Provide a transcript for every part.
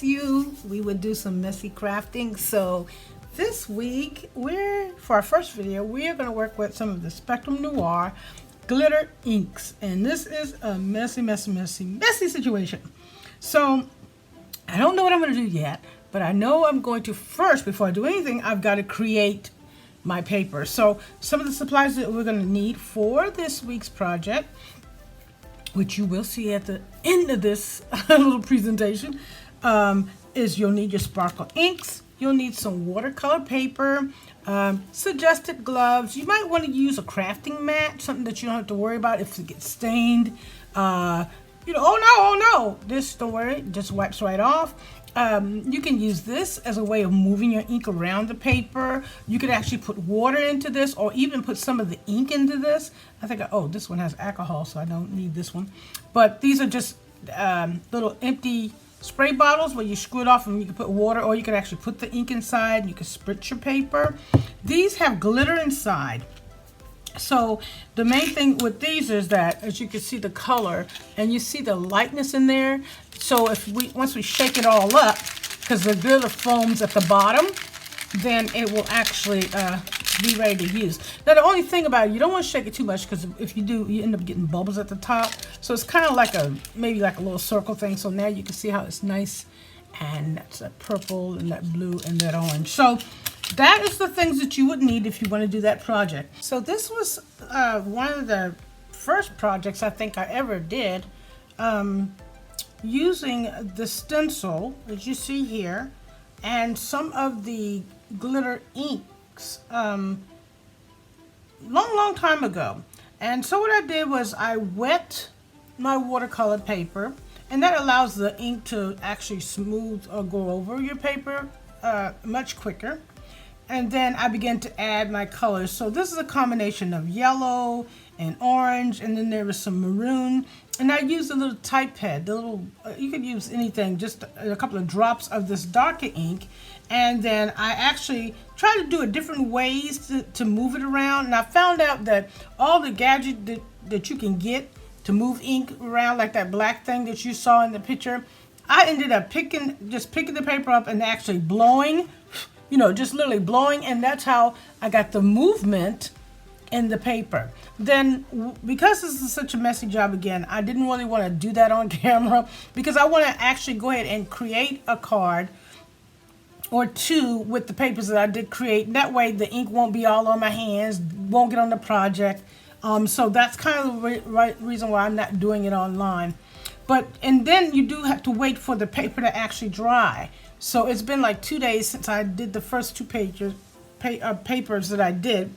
promised you we would do some messy crafting. So this week, for our first video, we're going to work with some of the Spectrum Noir glitter inks. And this is a messy situation. So I don't know what I'm going to do yet, but I know I'm going to first, before I do anything, I've got to create my paper. So some of the supplies that we're going to need for this week's project, which you will see at the end of this little presentation, is you'll need your sparkle inks, you'll need some watercolor paper, suggested gloves. You might want to use a crafting mat, something that you don't have to worry about if it gets stained. Oh no, this, don't worry, it just wipes right off. You can use this as a way of moving your ink around the paper. You could actually put water into this, or even put some of the ink into this. I think, oh, this one has alcohol, so I don't need this one. But these are just little empty spray bottles where you screw it off and you can put water, or you can actually put the ink inside and you can spritz your paper. These have glitter inside. So the main thing with these is that, as you can see the color and you see the lightness in there. So once we shake it all up, because the glitter foams at the bottom, then it will actually be ready to use. Now the only thing about it, you don't want to shake it too much, because if you do, you end up getting bubbles at the top. So it's kind of like maybe like a little circle thing. So now you can see how it's nice, and that's that purple and that blue and that orange. So that is the things that you would need if you want to do that project. So this was one of the first projects I think I ever did, using the stencil that you see here and some of the glitter inks long time ago. And so what I did was I wet my watercolor paper, and that allows the ink to actually smooth or go over your paper much quicker. And then I began to add my colors. So this is a combination of yellow and orange, and then there was some maroon. And I used a little type pad, you could use anything, just a couple of drops of this darker ink. And then I actually tried to do it different ways to move it around. And I found out that all the gadgets that you can get to move ink around, like that black thing that you saw in the picture, I ended up picking the paper up and actually blowing, just literally blowing, and that's how I got the movement in the paper. Then, because this is such a messy job again, I didn't really want to do that on camera, because I want to actually go ahead and create a card or two with the papers that I did create. That way the ink won't be all on my hands, won't get on the project. So that's kind of the reason why I'm not doing it online. And then you do have to wait for the paper to actually dry. So it's been like 2 days since I did the first two papers that I did.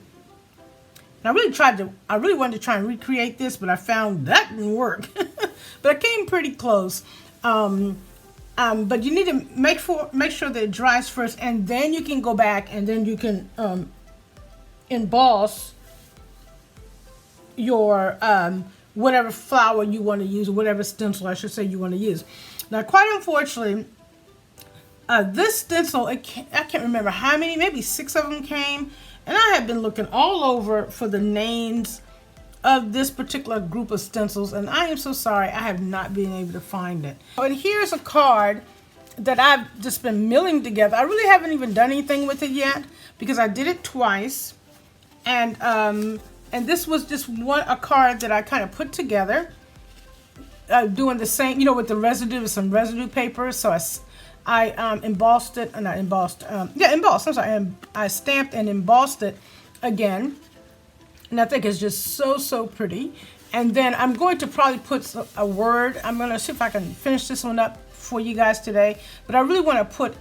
And I really wanted to try and recreate this, but I found that didn't work. But I came pretty close. But you need to make sure that it dries first, and then you can go back and then you can emboss your whatever flower you want to use, or whatever stencil I should say you want to use. Now, quite unfortunately, this stencil, I can't remember how many, maybe 6 of them came, and I have been looking all over for the names of this particular group of stencils, and I am so sorry I have not been able to find it. And here's a card that I've just been milling together. I really haven't even done anything with it yet, because I did it twice, and this was just a card that I kind of put together, doing the same, with the residue, with some residue paper. So I embossed it, not embossed, embossed, I'm sorry, and I stamped and embossed it again, and I think it's just so pretty. And then I'm going to probably put a word. I'm going to see if I can finish this one up for you guys today, but I really want to put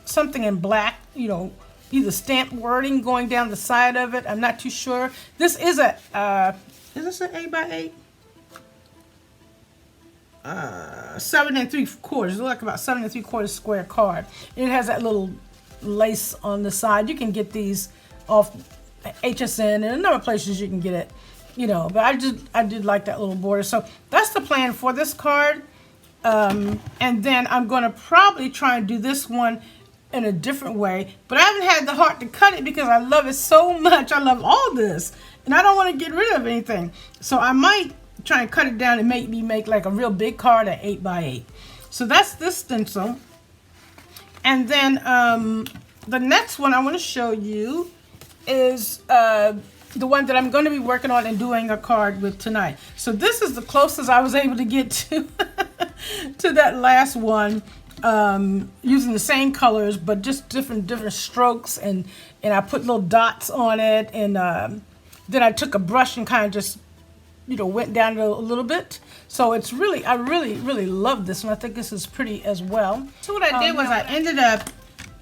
something in black, either stamped wording going down the side of it. I'm not too sure. This is is this an 8x8? 7 3/4. It's like about 7 3/4 square card. It has that little lace on the side. You can get these off HSN and a number of places you can get it, but I did like that little border. So that's the plan for this card. And then I'm going to probably try and do this one in a different way, but I haven't had the heart to cut it because I love it so much. I love all this, and I don't want to get rid of anything. So I might try and cut it down and make like a real big card at 8x8. So that's this stencil. And then the next one I want to show you is the one that I'm going to be working on and doing a card with tonight. So this is the closest I was able to get to to that last one, using the same colors but just different strokes, and I put little dots on it, and then I took a brush and kind of just, you know, went down a little bit. So it's really, I really love this one. I think this is pretty as well. So what I did was I ended up,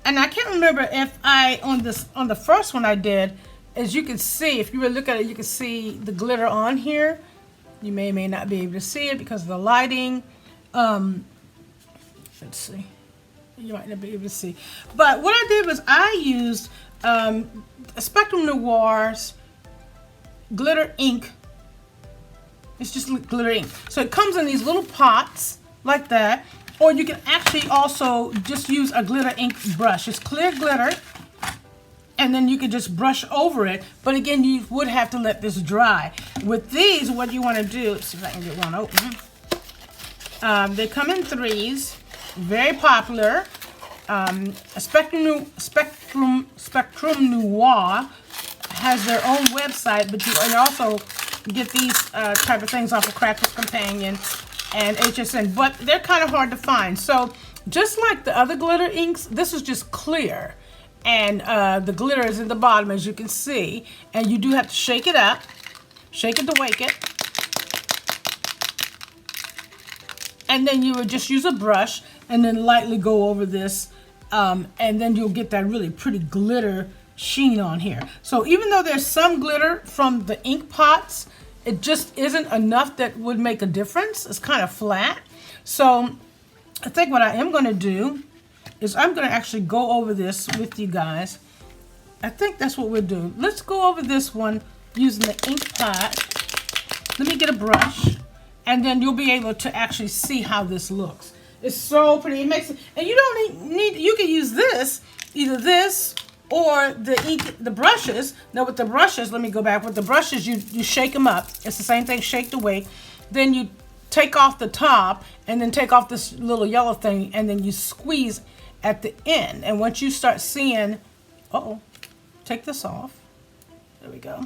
and I can't remember if on the first one I did, as you can see, if you really look at it, you can see the glitter on here. You may not be able to see it because of the lighting. Let's see. You might not be able to see. But what I did was I used Spectrum Noir's glitter ink. It's just glitter ink. So it comes in these little pots like that. Or you can actually also just use a glitter ink brush. It's clear glitter. And then you can just brush over it. But again, you would have to let this dry. With these, what you want to do, let's see if I can get one open. They come in threes, very popular. Spectrum Noir has their own website, but you can also get these type of things off of Crafter's Companion and HSN, but they're kind of hard to find. So just like the other glitter inks, this is just clear. And the glitter is in the bottom, as you can see. And you do have to shake it up. Shake it to wake it. And then you would just use a brush and then lightly go over this. And then you'll get that really pretty glitter sheen on here. So even though there's some glitter from the ink pots, it just isn't enough that would make a difference. It's kind of flat. So I think what I am going to do is I'm going to actually go over this with you guys. I think that's what we'll do. Let's go over this one using the ink pot. Let me get a brush, and then you'll be able to actually see how this looks. It's so pretty. It makes it, and you don't need, you can use this, either this or the ink, the brushes. Now with the brushes, let me go back. With the brushes, you shake them up. It's the same thing, shake to wake. Then you take off the top, and then take off this little yellow thing, and then you squeeze at the end. And once you start seeing, take this off. There we go.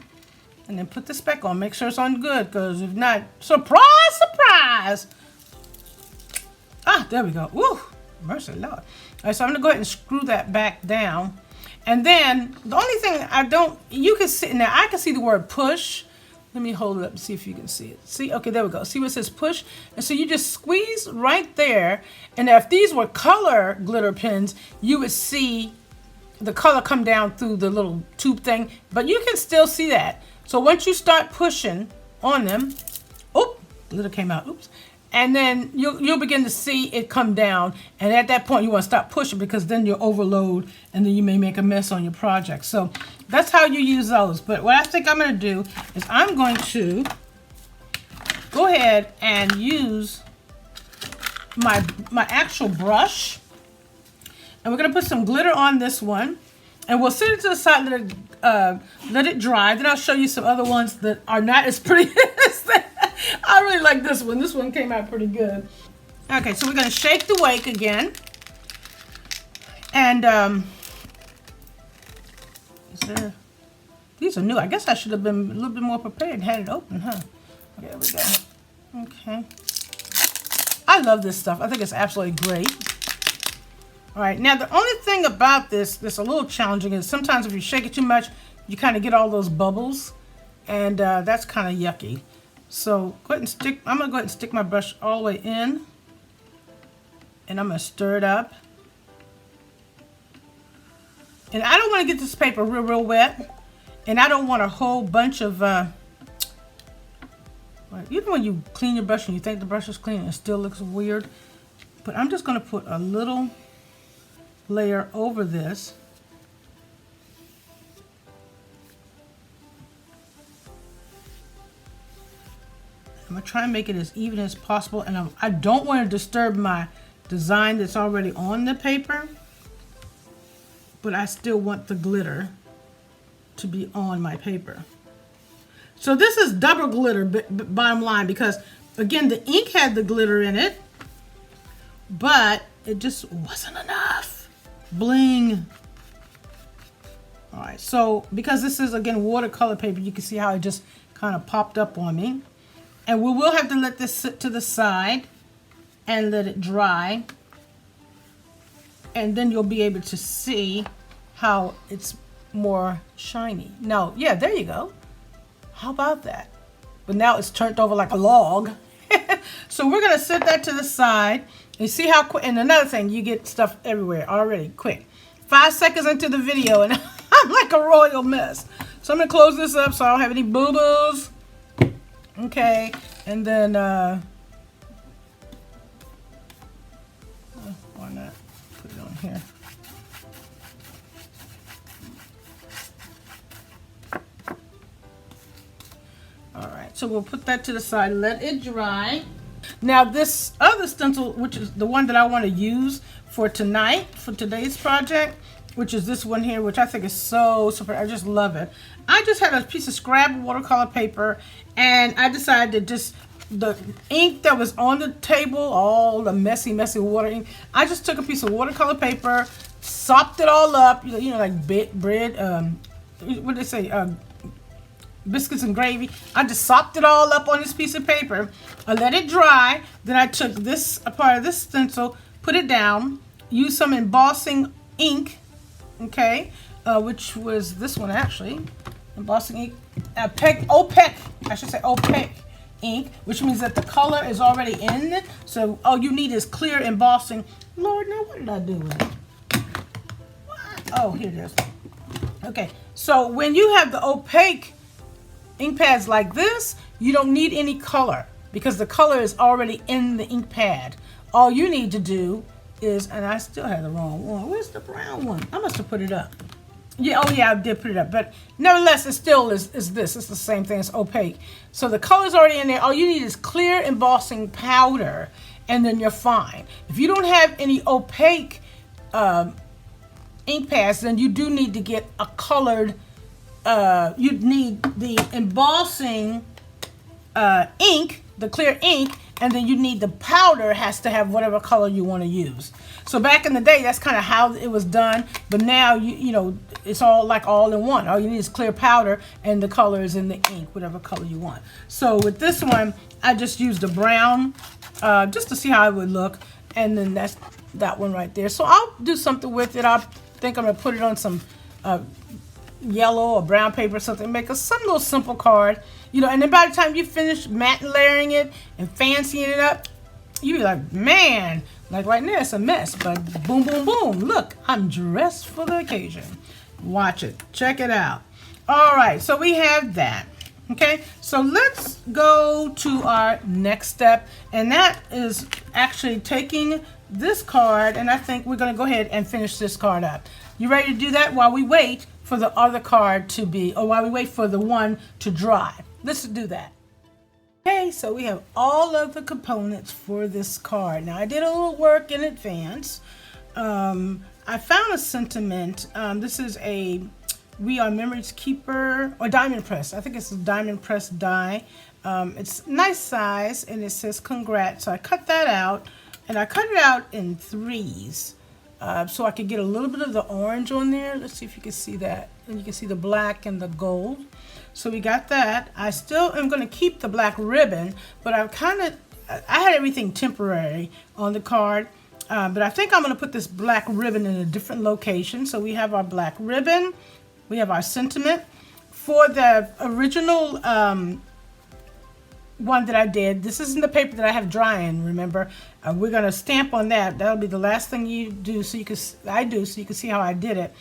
And then put the speck on. Make sure it's on good, because if not, surprise, surprise. Ah, there we go. Woo, mercy Lord. All right, so I'm gonna go ahead and screw that back down. And then the only thing you can see, now I can see the word push. Let me hold it up and see if you can see it. See, okay, there we go. See where it says push? And so you just squeeze right there. And if these were color glitter pens, you would see the color come down through the little tube thing. But you can still see that. So once you start pushing on them, glitter came out, oops. And then you'll begin to see it come down. And at that point, you want to stop pushing, because then you'll overload and then you may make a mess on your project. So that's how you use those. But what I think I'm going to do is I'm going to go ahead and use my actual brush. And we're going to put some glitter on this one. And we'll set it to the side, let it dry. Then I'll show you some other ones that are not as pretty as that. I really like this one. This one came out pretty good. Okay, so we're going to shake the wake again. And these are new. I guess I should have been a little bit more prepared and had it open, huh? Okay, there we go. Okay. I love this stuff. I think it's absolutely great. All right, now the only thing about this that's a little challenging is sometimes if you shake it too much, you kind of get all those bubbles, and that's kind of yucky. So go ahead and I'm going to go ahead and stick my brush all the way in, and I'm going to stir it up. And I don't want to get this paper real wet, and I don't want a whole bunch of, even when you clean your brush and you think the brush is clean, it still looks weird. But I'm just going to put a little layer over this. I'm going to try and make it as even as possible, and I don't want to disturb my design that's already on the paper, but I still want the glitter to be on my paper. So this is double glitter, bottom line, because again, the ink had the glitter in it, but it just wasn't enough. Bling. All right, so because this is, again, watercolor paper, you can see how it just kind of popped up on me. And we will have to let this sit to the side and let it dry. And then you'll be able to see how it's more shiny. Now, yeah, there you go. How about that? But now it's turned over like a log. So we're gonna set that to the side and see how quick. And another thing, you get stuff everywhere already, quick. 5 seconds into the video and I'm like a royal mess. So I'm gonna close this up so I don't have any boo-boos. Okay, and then why not put it on here? All right, so we'll put that to the side, let it dry. Now this other stencil, which is the one that I want to use for tonight, for today's project, which is this one here, which I think is so super. I just love it. I just had a piece of scrap watercolor paper, and I decided to just, the ink that was on the table, all the messy water ink, I just took a piece of watercolor paper, sopped it all up, you know, like bread, what did they say, biscuits and gravy. I just sopped it all up on this piece of paper. I let it dry. Then I took this, a part of this stencil, put it down, used some embossing ink, okay, which was this one actually, embossing ink, opaque, I should say opaque ink, which means that the color is already in it. So all you need is clear embossing. Lord, now what did I do with it? What? Oh, here it is. Okay, so when you have the opaque ink pads like this, you don't need any color because the color is already in the ink pad. All you need to do is, and I still have the wrong one. Where's the brown one? I must have put it up. Yeah, oh yeah, I did put it up, but nevertheless, it still is this. It's the same thing, it's opaque. So the color's already in there. All you need is clear embossing powder, and then you're fine. If you don't have any opaque ink pads, then you do need to get a colored, you'd need the embossing ink, the clear ink, and then you need the powder has to have whatever color you want to use. So back in the day, that's kind of how it was done, but now you know it's all like all in one. All you need is clear powder and the color is in the ink, whatever color you want. So with this one, I just used a brown just to see how it would look, and then that's that one right there. So I'll do something with it. I think I'm gonna put it on some yellow or brown paper or something, make some little simple card, you know, and then by the time you finish matte layering it and fancying it up, you be like, man, like right now it's a mess, but boom, boom, boom, look, I'm dressed for the occasion. Watch it, check it out. All right, so we have that. Okay, so let's go to our next step, and that is actually taking this card, and I think we're going to go ahead and finish this card up. You ready to do that while we wait for the other card to be, or while we wait for the one to dry? Let's do that. Okay, so we have all of the components for this card. Now, I did a little work in advance. I found a sentiment. This is a We Are Memories Keeper, or diamond press. I think it's a diamond press die. It's nice size, and it says congrats. So I cut that out, and I cut it out in 3s. So I could get a little bit of the orange on there. Let's see if you can see that. And you can see the black and the gold. So we got that. I still am going to keep the black ribbon, but I had everything temporary on the card. But I think I'm going to put this black ribbon in a different location. So we have our black ribbon. We have our sentiment. For the original one that I did, this isn't the paper that I have drying, remember? We're going to stamp on that. That'll be the last thing you do, so you can see how I did it.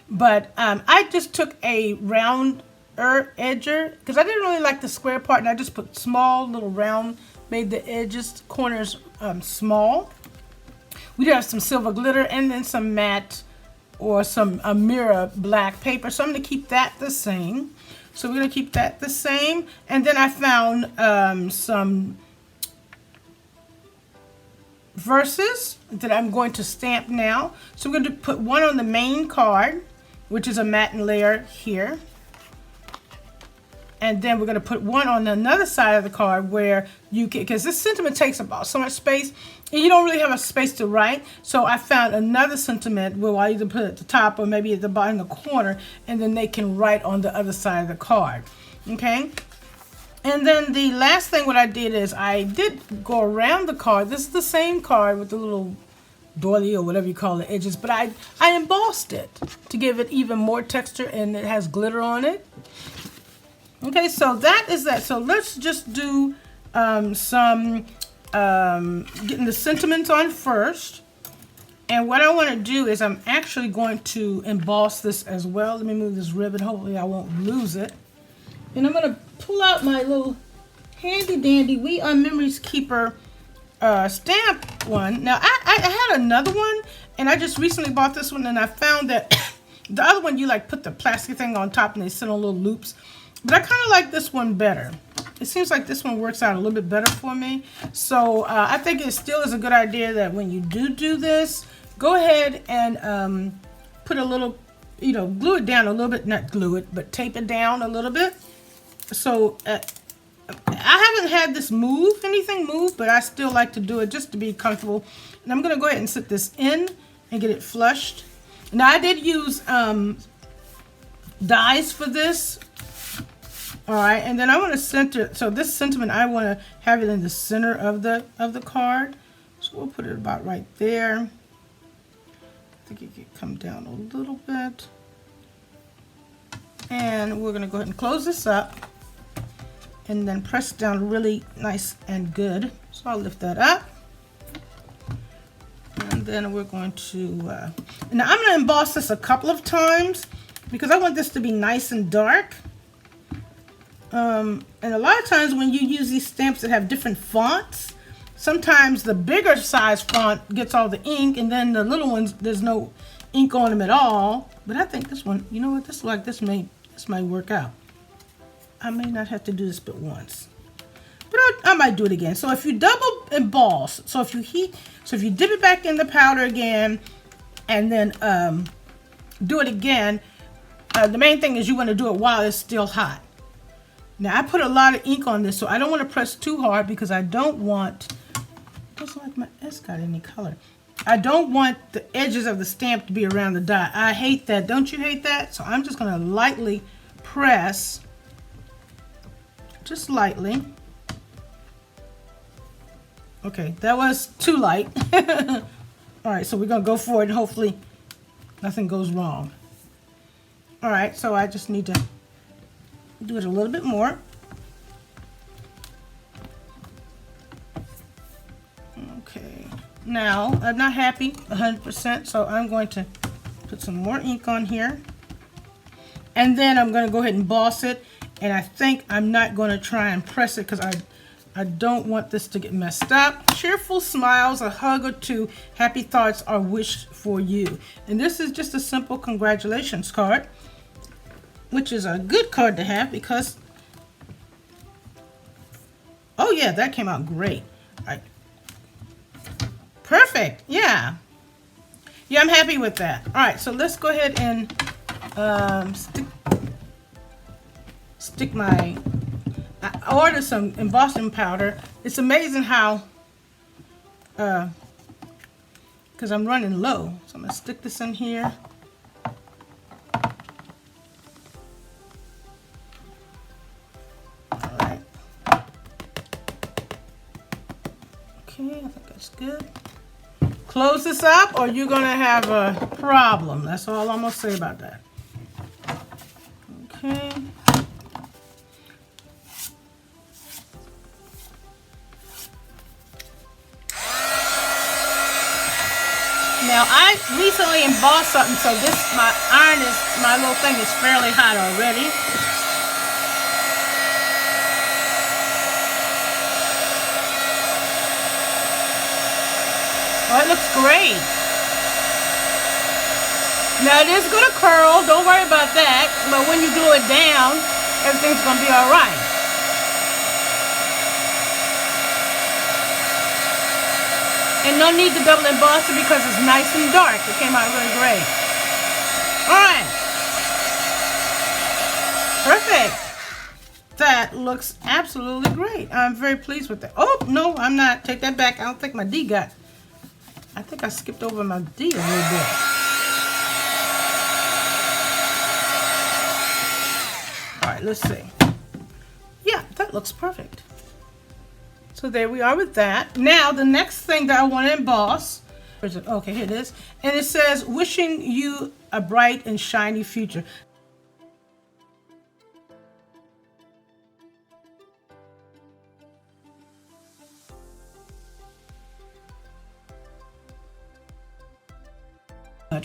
But I just took a round edger, because I didn't really like the square part, and I just put small little round, made the edges, corners small. We do have some silver glitter and then some matte or some mirror black paper, so I'm going to keep that the same. So we're going to keep that the same. And then I found some verses that I'm going to stamp now. So we're going to put one on the main card, which is a matte layer here. And then we're going to put one on another side of the card where you can, because this sentiment takes about so much space, and you don't really have a space to write. So I found another sentiment where I either put it at the top or maybe at the bottom in the corner, and then they can write on the other side of the card. Okay. And then the last thing what I did is I did go around the card. This is the same card with the little doily or whatever you call the edges, but I embossed it to give it even more texture, and it has glitter on it. Okay, so that is that. So let's just do some getting the sentiments on first. And what I want to do is I'm actually going to emboss this as well. Let me move this ribbon. Hopefully I won't lose it. And I'm going to pull out my little handy dandy We Are Memories Keeper stamp one. Now I had another one, and I just recently bought this one, and I found that the other one you like put the plastic thing on top and they sit on little loops. But I kind of like this one better. It seems like this one works out a little bit better for me. So I think it still is a good idea that when you do this, go ahead and put a little, you know, glue it down a little bit, not glue it, but tape it down a little bit. So I haven't had this anything move, but I still like to do it just to be comfortable. And I'm going to go ahead and sit this in and get it flushed. Now I did use dies for this. All right, and then I want to center, so this sentiment, I want to have it in the center of the card. So we'll put it about right there. I think it could come down a little bit. And we're going to go ahead and close this up. And then press down really nice and good. So I'll lift that up. And then we're going to, now I'm going to emboss this a couple of times because I want this to be nice and dark. And a lot of times when you use these stamps that have different fonts, sometimes the bigger size font gets all the ink, and then the little ones, there's no ink on them at all. But I think this one, you know what, this might work out. I may not have to do this but once, but I might do it again. So if you double emboss, so if you dip it back in the powder again, and then do it again, the main thing is you want to do it while it's still hot. Now I put a lot of ink on this, so I don't want to press too hard because I don't want, it doesn't like my S got any color. I don't want the edges of the stamp to be around the die. I hate that. Don't you hate that? So I'm just going to lightly press, just lightly. Okay, that was too light. All right, so we're going to go for it and hopefully nothing goes wrong. All right, so I just need to do it a little bit more. Okay, now I'm not happy 100%, so I'm going to put some more ink on here. And then I'm going to go ahead and emboss it. And I think I'm not going to try and press it because I don't want this to get messed up. Cheerful smiles, a hug or two, happy thoughts are wished for you. And this is just a simple congratulations card, which is a good card to have because, oh yeah, that came out great. All right. Perfect, yeah. Yeah, I'm happy with that. All right, so let's go ahead and stick my, I ordered some embossing powder. It's amazing how, because I'm running low. So I'm gonna stick this in here. All right. Okay, I think that's good. Close this up or you're gonna have a problem. That's all I'm gonna say about that. Okay. Now I recently embossed something, so this, my little thing is fairly hot already. Oh, it looks great. Now it is gonna curl, don't worry about that, but when you glue it down, everything's gonna be all right. And no need to double emboss it because it's nice and dark. It came out really great. All right. Perfect. that looks absolutely great. I'm very pleased with that. Oh, no, I'm not. Take that back. I don't think my D got, I think I skipped over my D a little bit. All right, let's see. Yeah, that looks perfect. So there we are with that. Now, the next thing that I want to emboss, where's it? Okay, here it is. And it says, wishing you a bright and shiny future.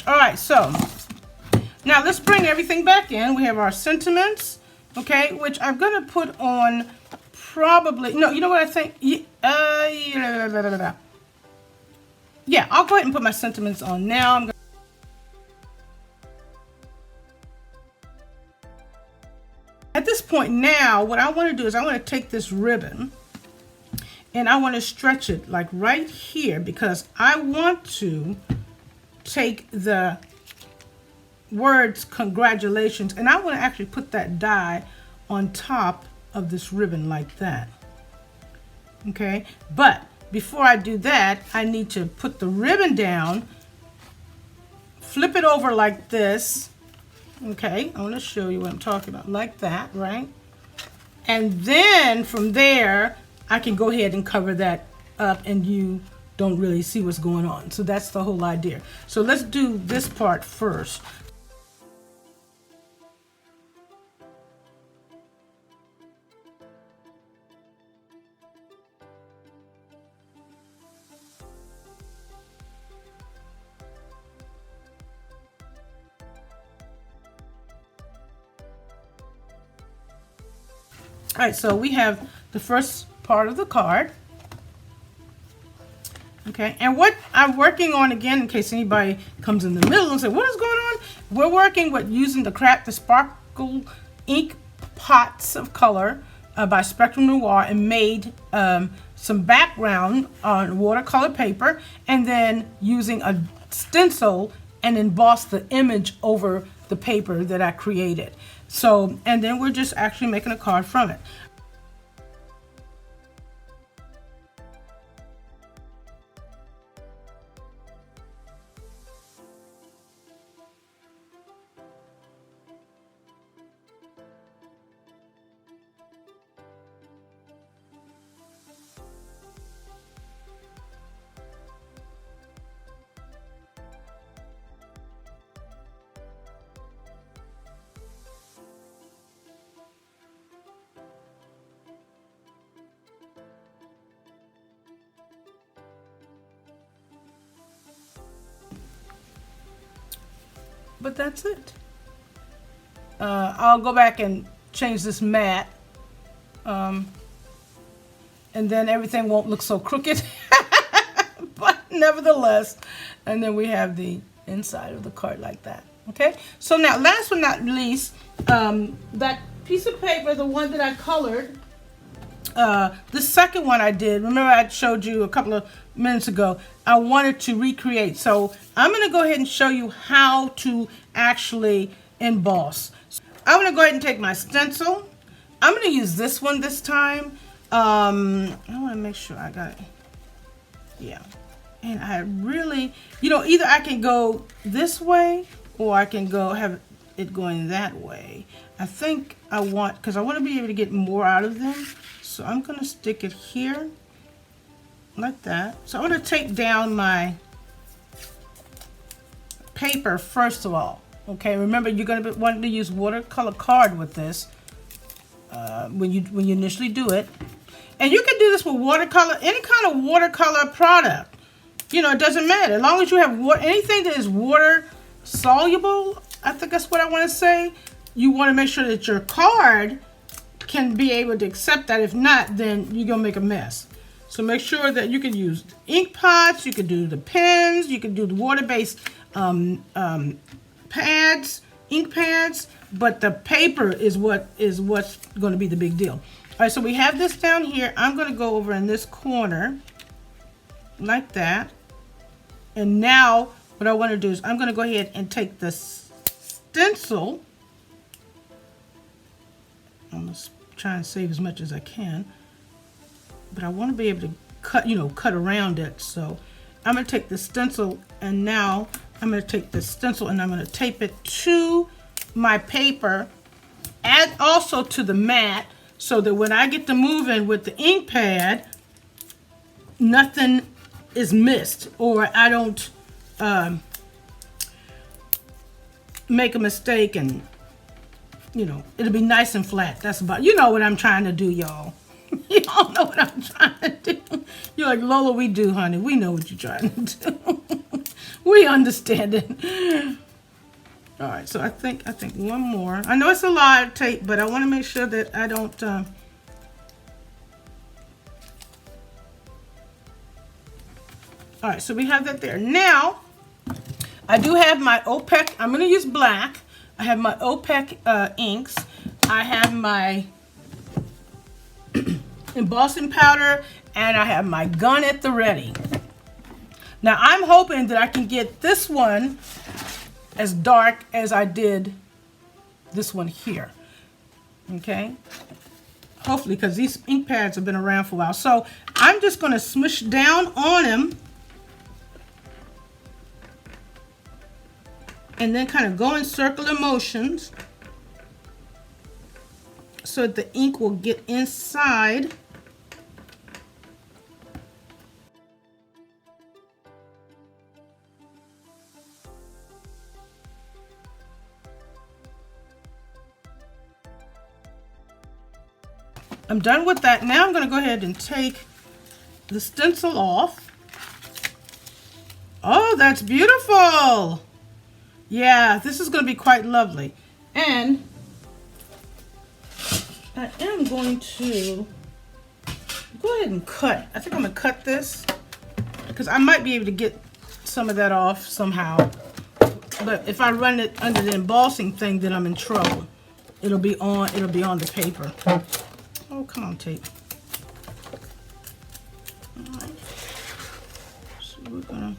All right, so now let's bring everything back in. We have our sentiments, okay, which I'm going to put on probably, no, you know what I think? Yeah, I'll go ahead and put my sentiments on now. At this point now, what I want to do is I want to take this ribbon and I want to stretch it like right here because I want to take the words congratulations and I want to actually put that die on top of this ribbon like that. Okay, but before I do that, I need to put the ribbon down, flip it over like this. Okay, I want to show you what I'm talking about, like that, right? And then from there I can go ahead and cover that up and you don't really see what's going on. So that's the whole idea. So let's do this part first. All right, so we have the first part of the card. Okay, and what I'm working on, again, in case anybody comes in the middle and say, what is going on? We're working with using the Sparkle Ink Pots of Color by Spectrum Noir and made some background on watercolor paper and then using a stencil and emboss the image over the paper that I created. So, and then we're just actually making a card from it. But that's it. I'll go back and change this matte, and then everything won't look so crooked. But nevertheless, and then we have the inside of the card like that. Okay, so now last but not least, that piece of paper, the one that I colored, the second one I did, remember I showed you a couple of minutes ago, I wanted to recreate. So I'm going to go ahead and show you how to actually emboss. I'm going to go ahead and take my stencil. I'm going to use this one this time. I want to make sure I got it. Yeah. And I really, you know, either I can go this way or I can go have it going that way. I think I want, because I want to be able to get more out of them. So I'm going to stick it here like that. So I'm going to take down my paper first of all. Okay, remember you're going to be wanting to use watercolor card with this when you initially do it. And you can do this with watercolor, any kind of watercolor product. You know, it doesn't matter. As long as you have anything that is water soluble, I think that's what I want to say. You want to make sure that your card can be able to accept that. If not, then you're going to make a mess. So make sure that you can use ink pots, you can do the pens, you can do the water-based pads, ink pads, but the paper is what's going to be the big deal. All right, so we have this down here. I'm going to go over in this corner like that. And now what I want to do is I'm going to go ahead and take the stencil. I'm going to trying to save as much as I can. But I want to be able to cut, cut around it. So I'm going to take the stencil, and now I'm going to take the stencil and I'm going to tape it to my paper, add also to the mat, so that when I get to moving with the ink pad, nothing is missed, or I don't make a mistake, and it'll be nice and flat. That's about, what I'm trying to do, y'all. Y'all know what I'm trying to do. You're like, Lola, we do, honey. We know what you're trying to do. We understand it. All right, so I think one more. I know it's a lot of tape, but I want to make sure that I don't. All right, so we have that there. Now, I do have my opaque. I'm going to use black. I have my opaque inks. I have my embossing powder, and I have my gun at the ready. Now, I'm hoping that I can get this one as dark as I did this one here. Okay? Hopefully, because these ink pads have been around for a while. So I'm just going to smush down on them and then kind of go in circular motions so that the ink will get inside. I'm done with that. Now I'm going to go ahead and take the stencil off. Oh, that's beautiful. Yeah, this is going to be quite lovely. And I am going to go ahead and cut. I think I'm going to cut this because I might be able to get some of that off somehow. But if I run it under the embossing thing, then I'm in trouble. It'll be on the paper. Oh, come on, tape. All right. So we're gonna.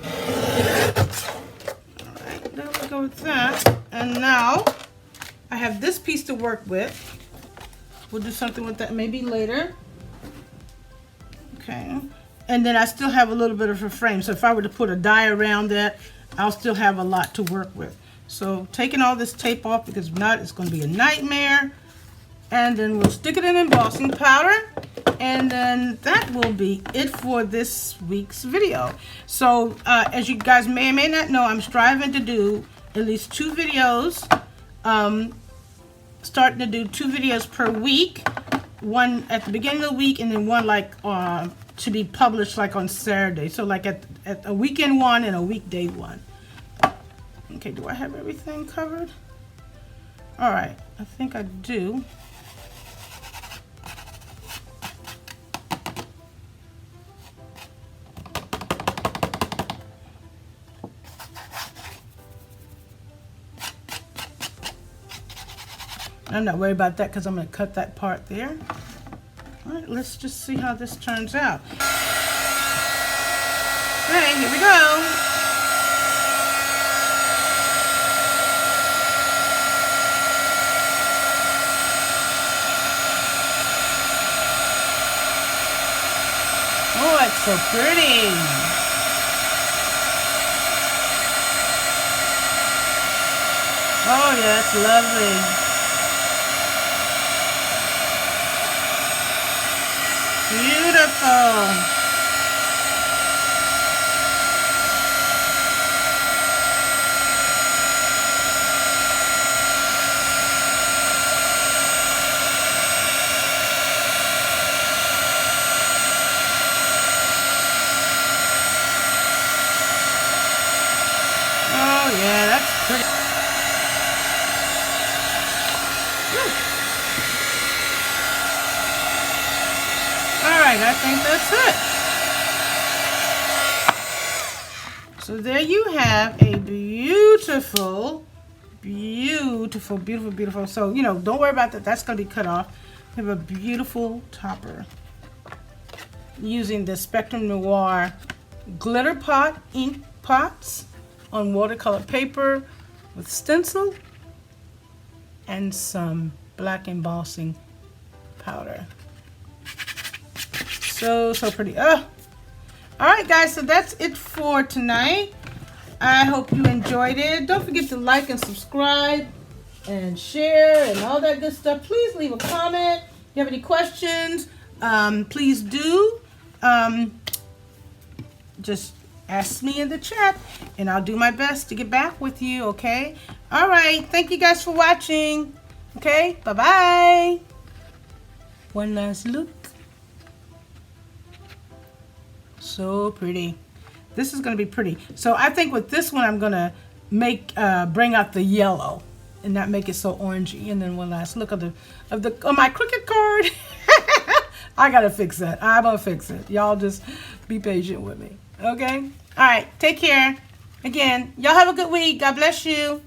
All right, there we go with that. And now I have this piece to work with. We'll do something with that maybe later. Okay. And then I still have a little bit of a frame. So if I were to put a die around that, I'll still have a lot to work with. So taking all this tape off, because if not, it's going to be a nightmare. And then we'll stick it in embossing powder. And then that will be it for this week's video. So as you guys may or may not know, I'm striving to do at least 2 videos. Starting to do 2 videos per week. One at the beginning of the week, and then one like to be published like on Saturday. So like at a weekend one and a weekday one. Okay, do I have everything covered? All right, I think I do. I'm not worried about that because I'm going to cut that part there. All right, let's just see how this turns out. Okay, here we go. Oh, it's so pretty. Oh, yeah, it's lovely. Beautiful. Oh yeah, that's pretty. Alright, I think that's it. So there you have a beautiful, beautiful, beautiful, beautiful. So, you know, don't worry about that. That's going to be cut off. We have a beautiful topper using the Spectrum Noir glitter pot ink pots on watercolor paper with stencil and some black embossing powder. So pretty. Oh, all right, guys. So that's it for tonight. I hope you enjoyed it. Don't forget to like and subscribe and share and all that good stuff. Please leave a comment. If you have any questions, please do. Just ask me in the chat and I'll do my best to get back with you, okay? All right. Thank you guys for watching. Okay, bye-bye. One last look. So pretty. This is going to be pretty. So I think with this one, I'm going to bring out the yellow and not make it so orangey. And then one last look of my Cricut card. I got to fix that. I'm going to fix it. Y'all just be patient with me. Okay? All right. Take care. Again, y'all have a good week. God bless you.